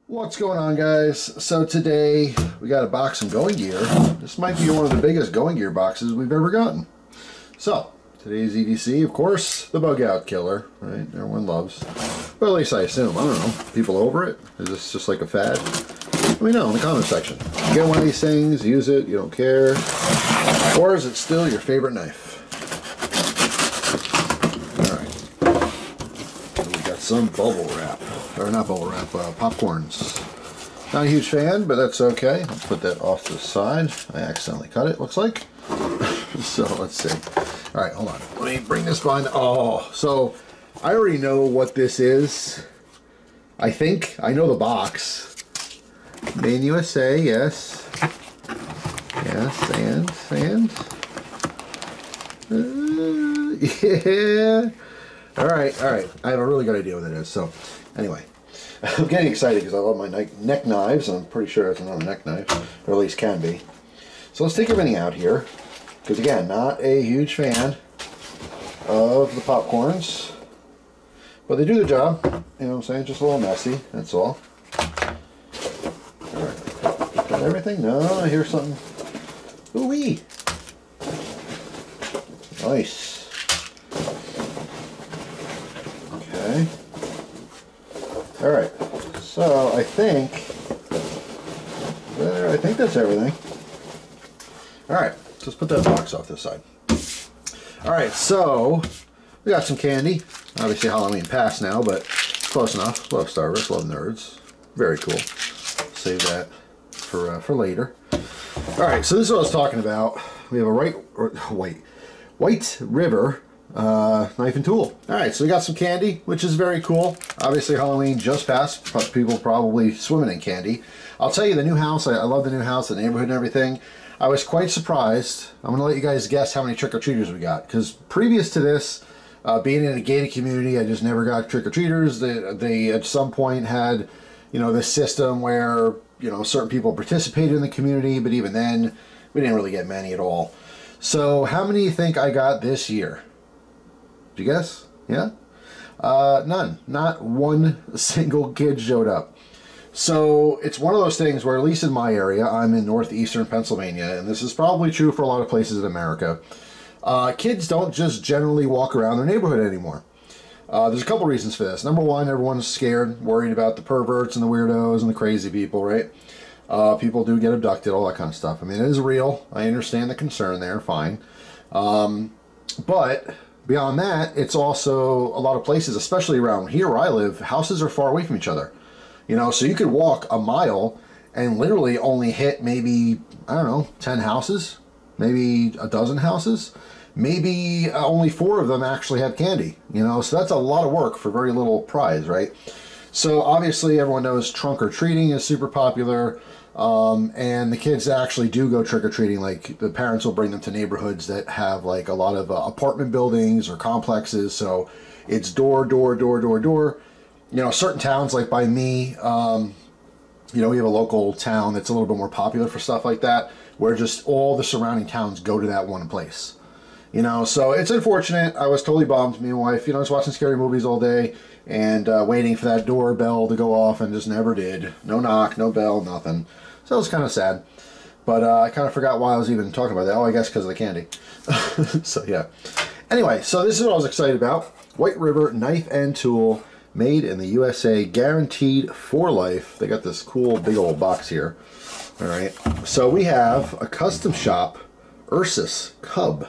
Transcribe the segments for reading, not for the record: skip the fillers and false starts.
What's going on, guys? So today we got a box of going gear. This might be one of the biggest going gear boxes we've ever gotten. So today's EDC, of course, the bug out killer, right? Everyone loves. Well, at least I assume. I don't know. People over it? Is this just like a fad? Let me know in the comment section. You get one of these things, use it, you don't care, or is it still your favorite knife? All right. So we got some bubble wrap. Or not bubble wrap, popcorns. Not a huge fan, but that's okay. Let's put that off to the side. I accidentally cut it, looks like. So let's see. All right, hold on. Let me bring this behind. Oh, so I already know what this is. I think I know the box. Made in USA, yes. Yes, and. Yeah. All right. I have a really good idea what it is. So, anyway, I'm getting excited because I love my neck knives, and I'm pretty sure it's another neck knife, or at least can be. So let's take everything out here, because again, not a huge fan of the popcorns, but they do the job. You know what I'm saying? Just a little messy. That's all. All right. Got everything? No, I hear something. Ooh-wee. Nice. Okay. All right. So I think that's everything. All right. So let's put that box off this side. All right. So we got some candy. Obviously Halloween passed now, but close enough. Love Starburst. Love Nerds. Very cool. Save that for later. All right. So this is what I was talking about. We have a White River knife and tool. Alright, so we got some candy, which is very cool. Obviously Halloween just passed, but people probably swimming in candy. I'll tell you, the new house, I love the new house, the neighborhood and everything. I was quite surprised. I'm going to let you guys guess how many trick-or-treaters we got, because previous to this, being in a gated community, I just never got trick-or-treaters. They at some point had, you know, this system where, you know, certain people participated in the community, but even then, we didn't really get many at all. So how many do you think I got this year? Did you guess? Yeah? None. Not one single kid showed up. So it's one of those things where, at least in my area, I'm in northeastern Pennsylvania, and this is probably true for a lot of places in America, kids don't just generally walk around their neighborhood anymore. There's a couple reasons for this. Number one, everyone's scared, worried about the perverts and the weirdos and the crazy people, right? People do get abducted, all that kind of stuff. I mean, it is real. I understand the concern there, fine. But beyond that, it's also a lot of places, especially around here where I live, houses are far away from each other. You know, so you could walk a mile and literally only hit maybe, I don't know, 10 houses, maybe a dozen houses. Maybe only 4 of them actually have candy, you know, so that's a lot of work for very little prize, right? So obviously everyone knows trunk or treating is super popular. And the kids actually do go trick-or-treating. Like, the parents will bring them to neighborhoods that have like a lot of apartment buildings or complexes, so it's door. You know, certain towns, like by me, you know, we have a local town that's a little bit more popular for stuff like that, where just all the surrounding towns go to that one place. You know, so it's unfortunate. I was totally bummed. Me and my wife, you know, I was watching scary movies all day and waiting for that doorbell to go off, and just never did. No knock, no bell, nothing. So it was kind of sad. But I kind of forgot why I was even talking about that. Oh, I guess because of the candy. So, yeah. Anyway, so this is what I was excited about. White River knife and tool, made in the USA, guaranteed for life. They got this cool big old box here. All right. So we have a custom shop Ursus Cub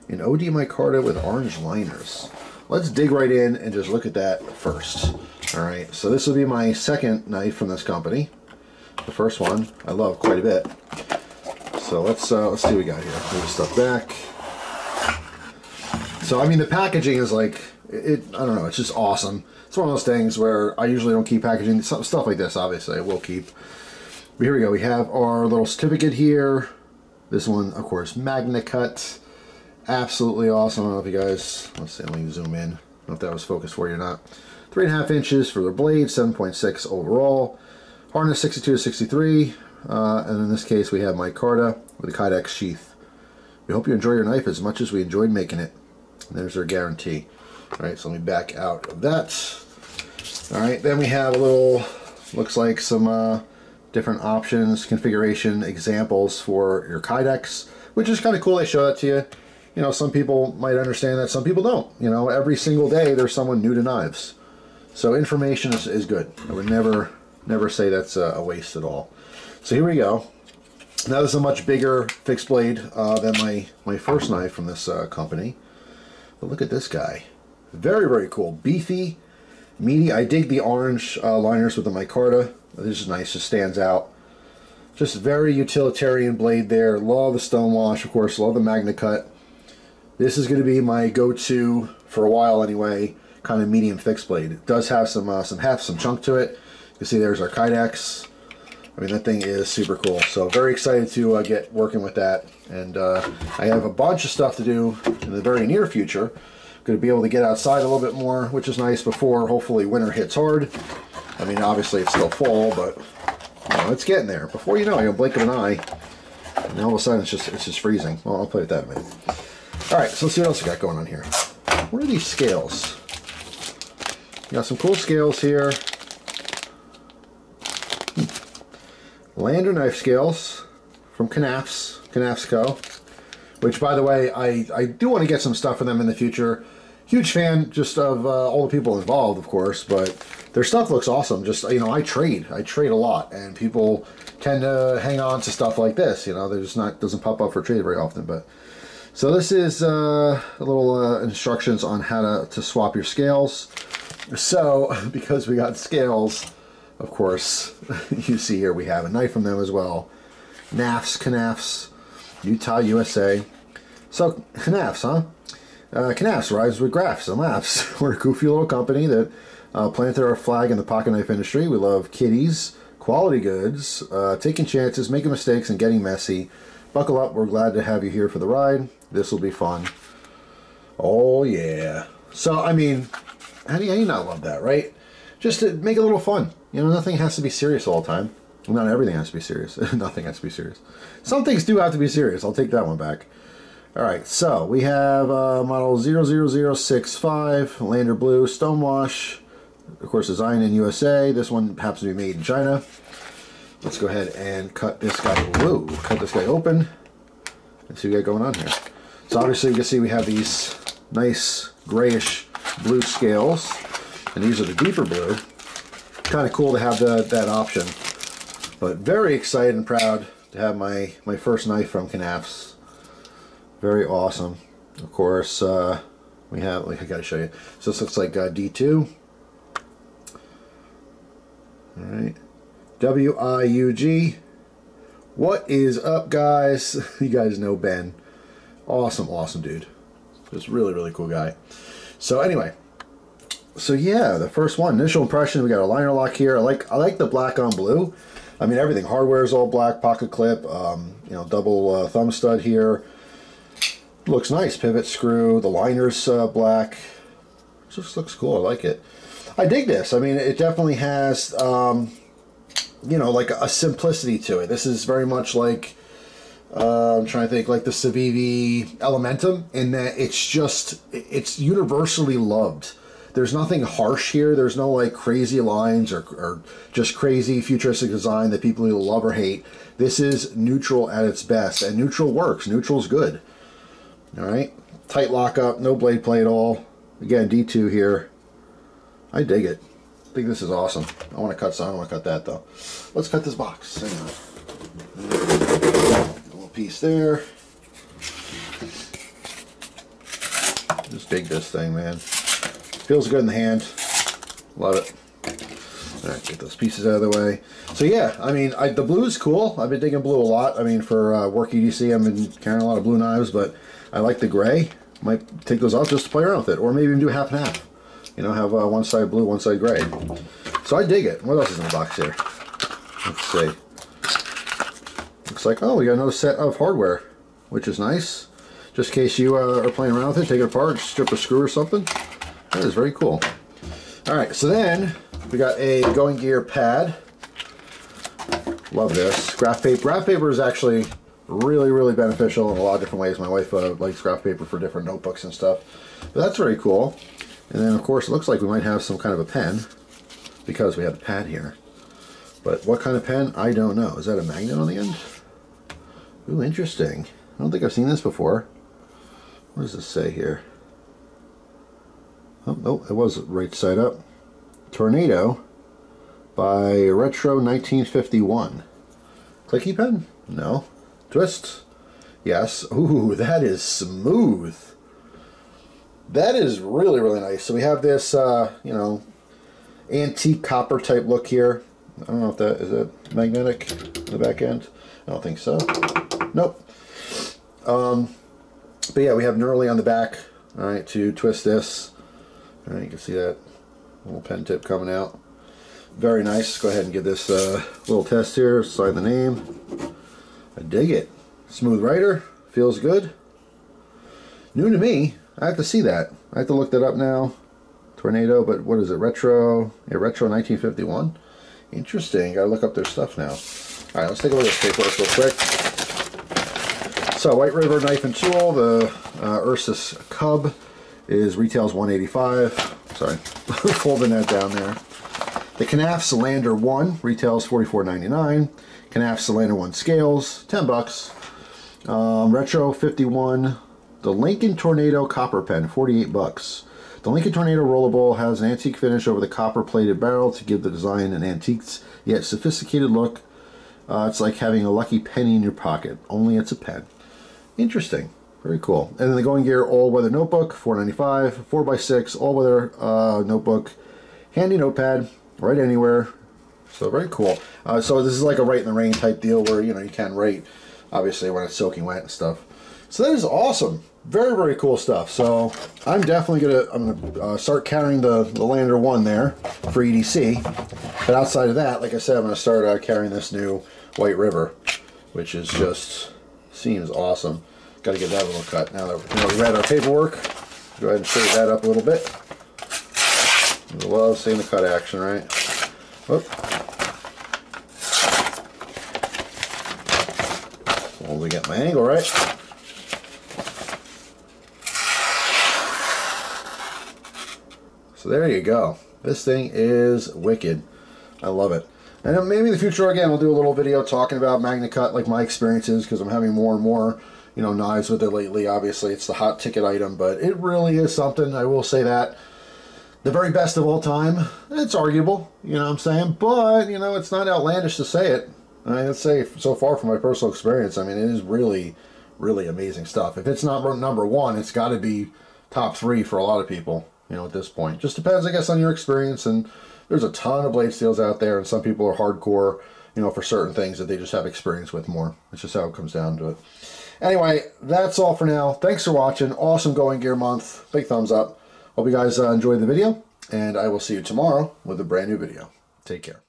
in OD micarta with orange liners. Let's dig right in and just look at that first. All right. So this will be my second knife from this company. The first one I love quite a bit. So let's see what we got here. Move stuff back. So I mean, the packaging is like, I don't know, it's just awesome. It's one of those things where I usually don't keep packaging. Stuff like this, obviously, I will keep. But here we go. We have our little certificate here. This one, of course, MAGNACUT. Absolutely awesome. I don't know if you guys, let's see, let me zoom in. I don't know if that was focused for you or not. 3.5 inches for the blade, 7.6 overall. Hardness 62 to 63. And in this case, we have micarta with a Kydex sheath. We hope you enjoy your knife as much as we enjoyed making it. And there's our guarantee. All right, so let me back out of that. All right, then we have a little Looks like some different options, configuration examples for your Kydex, which is kind of cool. They show that to you. You know, some people might understand that, some people don't. You know, every single day there's someone new to knives. So information is good. I would never say that's a waste at all. So here we go. Now this is a much bigger fixed blade than my first knife from this company. But look at this guy. Very, very cool. Beefy, meaty. I dig the orange liners with the micarta. This is nice, just stands out. Just very utilitarian blade there. Love the stonewash, of course. Love the MAGNACUT. This is going to be my go-to for a while anyway, kind of medium fixed blade. It does have some heft, some chunk to it. You can see there's our Kydex. I mean, that thing is super cool. So very excited to get working with that. And I have a bunch of stuff to do in the very near future. Going to be able to get outside a little bit more, which is nice before hopefully winter hits hard. I mean, obviously it's still fall, but you know, it's getting there. Before you know it, you'll blink of an eye, and all of a sudden it's just freezing. Well, I'll play with that in a minute. All right, so let's see what else we got going on here. What are these scales? You got some cool scales here. Lander knife scales from Knaf's Co. Which, by the way, I do want to get some stuff for them in the future. Huge fan just of all the people involved, of course, but their stuff looks awesome. Just, you know, I trade a lot, and people tend to hang on to stuff like this. You know, there's doesn't pop up for trade very often. But so this is a little instructions on how to swap your scales. So because we got scales, of course, you see here we have a knife from them as well. Knaf's, Utah, USA. So Knaf's, huh? Knaf's rhymes with graphs and laughs. We're a goofy little company that planted our flag in the pocket knife industry. We love kitties, quality goods, taking chances, making mistakes, and getting messy. Buckle up. We're glad to have you here for the ride. This will be fun. Oh, yeah. So, I mean, how do you not love that, right? Just to make it a little fun. You know, nothing has to be serious all the time. Well, not everything has to be serious. Nothing has to be serious. Some things do have to be serious. I'll take that one back. All right, so we have model 00065, Lander Blue, Stonewash. Of course, designed in USA. This one happens to be made in China. Let's go ahead and cut this guy. Whoa, cut this guy open and see what we got going on here. So obviously you can see we have these nice grayish blue scales, and these are the deeper blue. Kind of cool to have that option. But very excited and proud to have my first knife from Knaf's. Very awesome. Of course, we have, like, I gotta show you. So this looks like D2. All right. WIUG. What is up, guys? You guys know Ben. Awesome dude. Just really, really cool guy. So anyway, so yeah, the first one, initial impression. We got a liner lock here. I like the black on blue. I mean, everything. Hardware is all black. Pocket clip. You know, double thumb stud here. Looks nice. Pivot screw. The liner's black. Just looks cool. I like it. I dig this. I mean, it definitely has, you know, like a simplicity to it. This is very much like, I'm trying to think, like the Civivi Elementum, in that it's universally loved. There's nothing harsh here. There's no like crazy lines or just crazy futuristic design that people either love or hate. This is neutral at its best, and neutral works. Neutral's good. All right, tight lockup, no blade play at all. Again, D2 here. I dig it. I think this is awesome. I want to cut some. I don't want to cut that though. Let's cut this box. Hang on. A little piece there. Just dig this thing, man. Feels good in the hand. Love it. All right, get those pieces out of the way. So yeah, I mean, the blue is cool. I've been digging blue a lot. I mean, for work EDC, I've been carrying a lot of blue knives, but I like the gray. Might take those out just to play around with it, or maybe even do half and half. You know, have one side blue, one side gray. So I dig it. What else is in the box here? Let's see. Looks like, oh, we got another set of hardware, which is nice. Just in case you are playing around with it, take it apart, strip a screw or something. That is very cool. All right, so then we got a Going Gear pad. Love this. Graph paper. Graph paper is actually really, really beneficial in a lot of different ways. My wife likes graph paper for different notebooks and stuff. But that's very cool. And then, of course, it looks like we might have some kind of a pen because we have the pad here. But what kind of pen? I don't know. Is that a magnet on the end? Ooh, interesting. I don't think I've seen this before. What does this say here? Oh, no, it was right side up. Tornado by Retro 1951. Clicky pen? No. Twist? Yes. Ooh, that is smooth. That is really, really nice. So we have this, you know, antique copper type look here. I don't know if that, is it magnetic in the back end? I don't think so. Nope. But yeah, we have knurling on the back, all right, to twist this. All right, you can see that little pen tip coming out. Very nice. Go ahead and give this little test here. Sign the name. I dig it. Smooth writer. Feels good. New to me. I have to see that. I have to look that up now. Tornado, but what is it? Retro. Yeah, Retro 1951. Interesting. Gotta look up their stuff now. All right, let's take a look at this paperwork real quick. So, White River knife and tool. The Ursus Cub retails $185. Sorry, folding that down there. The Knauf Salander 1 retails $44.99. Knauf Salander 1 scales, $10. Retro 51. The Lincoln Tornado copper pen, $48. The Lincoln Tornado rollable has an antique finish over the copper plated barrel to give the design an antique yet sophisticated look. It's like having a lucky penny in your pocket, only it's a pen. Interesting. Very cool. And then the Going Gear all-weather notebook, $4.95. 4x6 all-weather notebook. Handy notepad, write anywhere. So very cool. So this is like a write in the rain type deal where, you know, you can write, obviously, when it's soaking wet and stuff. So that is awesome. Very, very cool stuff. So I'm definitely gonna start carrying the Lander 1 there for EDC. But outside of that, like I said, I'm gonna start carrying this new White River, which is just seems awesome. Got to get that little cut. Now that we read our paperwork, go ahead and shake that up a little bit. I love seeing the cut action, right? Whoop. Only get my angle right. So there you go. This thing is wicked. I love it. And then maybe in the future, again, we'll do a little video talking about MAGNACUT, like my experiences, because I'm having more and more, you know, knives with it lately. Obviously, it's the hot ticket item, but it really is something. I will say that. The very best of all time. It's arguable, you know what I'm saying? But, you know, it's not outlandish to say it. I'd say so far from my personal experience, I mean, it is really, really amazing stuff. If it's not number one, it's got to be top 3 for a lot of people, you know, at this point. Just depends, I guess, on your experience. And there's a ton of blade steels out there, and some people are hardcore, you know, for certain things that they just have experience with more. It's just how it comes down to it. Anyway, that's all for now. Thanks for watching. Awesome Going Gear month. Big thumbs up. Hope you guys enjoyed the video, and I will see you tomorrow with a brand new video. Take care.